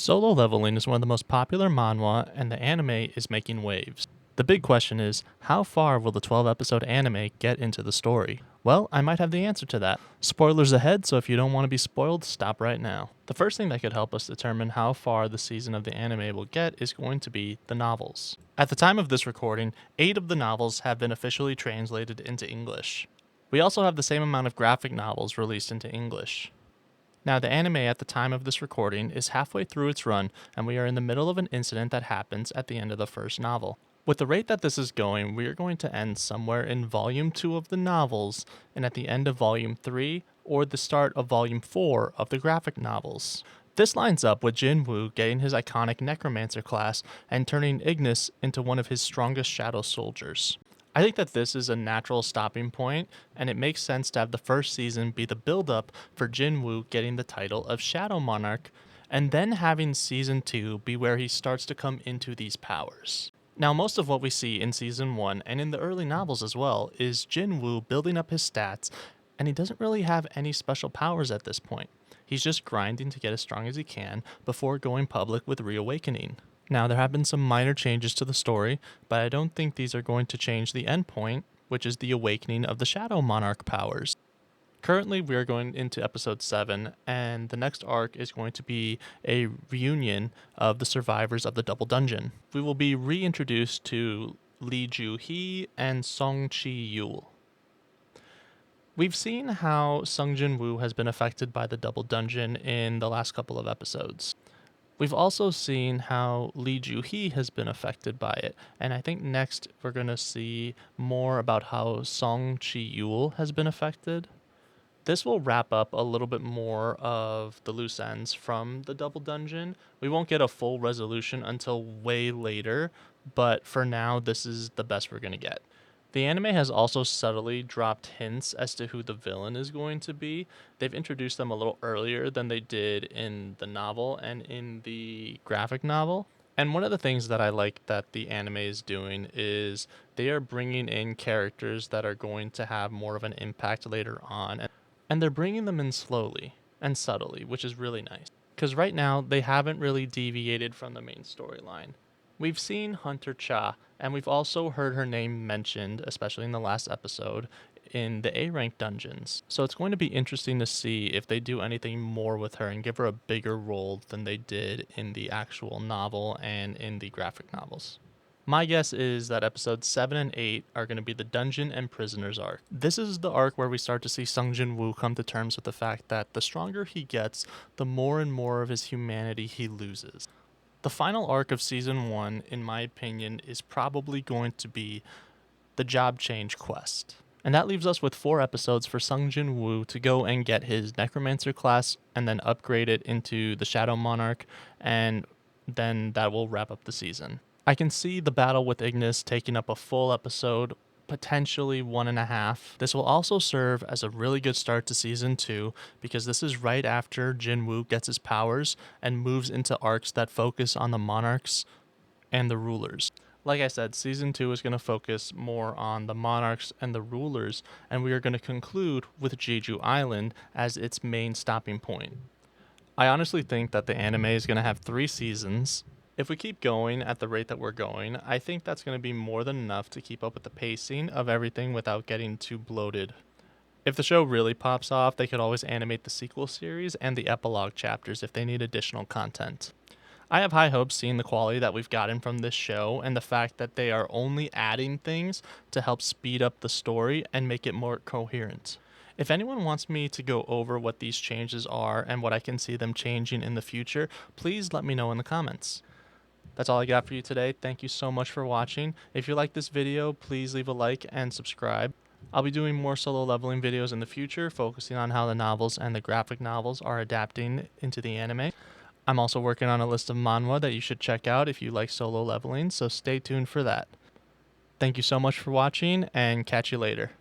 Solo leveling is one of the most popular manhwa, and the anime is making waves. The big question is, how far will the 12-episode anime get into the story? Well, I might have the answer to that. Spoilers ahead, so if you don't want to be spoiled, stop right now. The first thing that could help us determine how far the season of the anime will get is going to be the novels. At the time of this recording, 8 of the novels have been officially translated into English. We also have the same amount of graphic novels released into English. Now, the anime at the time of this recording is halfway through its run, and we are in the middle of an incident that happens at the end of the first novel. With the rate that this is going, we are going to end somewhere in Volume 2 of the novels, and at the end of Volume 3, or the start of Volume 4 of the graphic novels. This lines up with Jin-woo getting his iconic Necromancer class and turning Ignis into one of his strongest shadow soldiers. I think that this is a natural stopping point, and it makes sense to have the first season be the build-up for Jin-woo getting the title of Shadow Monarch, and then having season 2 be where he starts to come into these powers. Now, most of what we see in season 1, and in the early novels as well, is Jin-woo building up his stats, and he doesn't really have any special powers at this point. He's just grinding to get as strong as he can before going public with Reawakening. Now, there have been some minor changes to the story, but I don't think these are going to change the end point, which is the awakening of the Shadow Monarch powers. Currently, we are going into episode 7, and the next arc is going to be a reunion of the survivors of the Double Dungeon. We will be reintroduced to Lee Ju-hee and Song Chi-yul. We've seen how Sung Jin-woo has been affected by the Double Dungeon in the last couple of episodes. We've also seen how Lee Ju-hee has been affected by it, and I think next we're going to see more about how Song Chi-yul has been affected. This will wrap up a little bit more of the loose ends from the Double Dungeon. We won't get a full resolution until way later, but for now, this is the best we're going to get. The anime has also subtly dropped hints as to who the villain is going to be. They've introduced them a little earlier than they did in the novel and in the graphic novel. And one of the things that I like that the anime is doing is they are bringing in characters that are going to have more of an impact later on. And they're bringing them in slowly and subtly, which is really nice. Because right now, they haven't really deviated from the main storyline. We've seen Hunter Cha, and we've also heard her name mentioned, especially in the last episode, in the A-rank dungeons. So it's going to be interesting to see if they do anything more with her and give her a bigger role than they did in the actual novel and in the graphic novels. My guess is that episodes 7 and 8 are going to be the Dungeon and Prisoners arc. This is the arc where we start to see Sung Jin-woo come to terms with the fact that the stronger he gets, the more and more of his humanity he loses. The final arc of Season 1, in my opinion, is probably going to be the job change quest. And that leaves us with 4 episodes for Sung Jin-woo to go and get his Necromancer class and then upgrade it into the Shadow Monarch, and then that will wrap up the season. I can see the battle with Ignis taking up a full episode, potentially 1.5. This will also serve as a really good start to Season 2 because this is right after Jin-woo gets his powers and moves into arcs that focus on the monarchs and the rulers. Like I said, Season 2 is going to focus more on the monarchs and the rulers, and we are going to conclude with Jeju Island as its main stopping point. I honestly think that the anime is going to have 3 seasons. If we keep going at the rate that we're going, I think that's going to be more than enough to keep up with the pacing of everything without getting too bloated. If the show really pops off, they could always animate the sequel series and the epilogue chapters if they need additional content. I have high hopes seeing the quality that we've gotten from this show and the fact that they are only adding things to help speed up the story and make it more coherent. If anyone wants me to go over what these changes are and what I can see them changing in the future, please let me know in the comments. That's all I got for you today. Thank you so much for watching. If you like this video, please leave a like and subscribe. I'll be doing more solo leveling videos in the future, focusing on how the novels and the graphic novels are adapting into the anime. I'm also working on a list of manhwa that you should check out if you like solo leveling, so stay tuned for that. Thank you so much for watching, and catch you later.